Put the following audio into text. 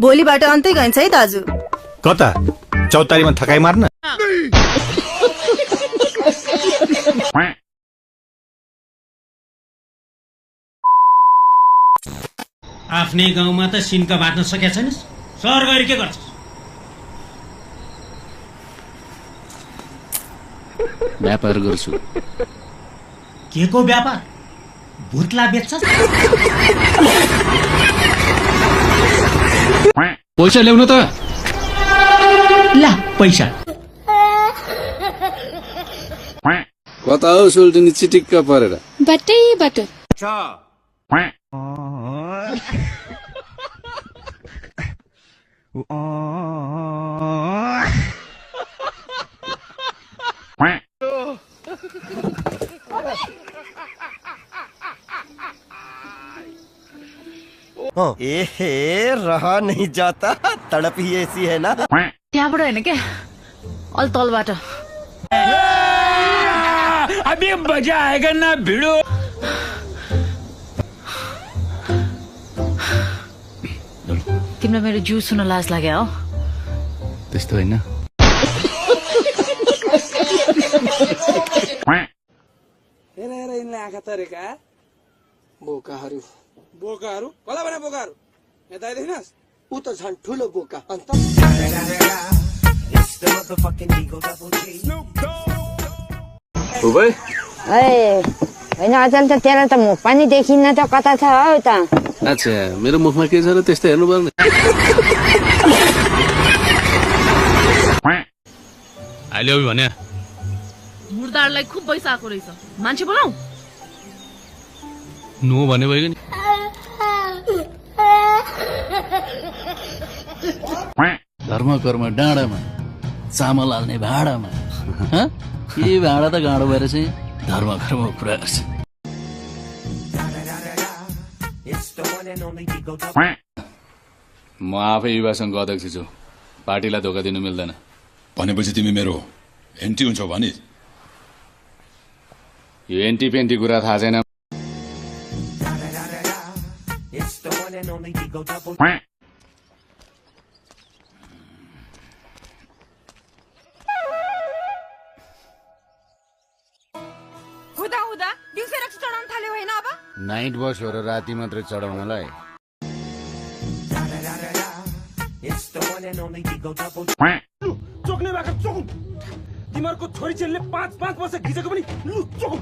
भोलिबाट अन्तै गइन्छ है दाजु। कता चौतारीमा थकाइ मार्न? आफ्नै गाउँमा त सिन्का बाँच्न सकेका छैनस्, सहर गएर के गर्छस्? व्यापार गर्छु। के को व्यापार? भुत्ला बेच्छस्? पैसा ल्याउनु त। ला पैसा। कता हो सुल्टिनी चिटिक्क परेर? बटैबाट। रहा नहीं जाता, तड़प ही ऐसी है ना। त्यहाँबाट हैन के, अल तलबाट। अभी मजा आएगा ना भिडो। तिमीलाई मेरो जिउ सुन्न लाज लाग्यो हो? त्यस्तो हैन। हेर हेर यिनले आँखा तरेका बोकाहरू। बोकाहरू कसलाई भने बोकाहरू? यता देखिनस्, ऊ त झन् ठुलो बोका। अन्त होइन अचल त तेरो त मुख पनि देखिन्न त, कता छ हौ त? अच्छा, मेरो मुखमा के छ र त्यस्तो हेर्नु पर्ने? अहिले भने मुर्दारलाई खुब पैसा आएको रहेछ, मान्छे बोलाऊ। नो भने भयो नि। धर्म कर्म डाँडामा, चामल हाल्ने भाँडामा। के भाँडा त गाँडो भएर चाहिँ धर्म कर्म कुरा गर्छ। म आफै युवा संघको अध्यक्ष छु, पार्टीलाई धोका दिनु मिल्दैन। भनेपछि तिमी मेरो एन्टी हुन्छौ भने? यो एन्टी पेन्टी कुरा थाहा छैन। हुँदा हुँदा दिउँसै रक्सी चढाउन थाल्यो होइन? अब नाइट बस हो र राति मात्रै चढाउनलाई। चोक्ने भएको चोक। तिमीहरूको छोरी चेलीले 5-5 वर्ष घिचेको पनि लु चोक।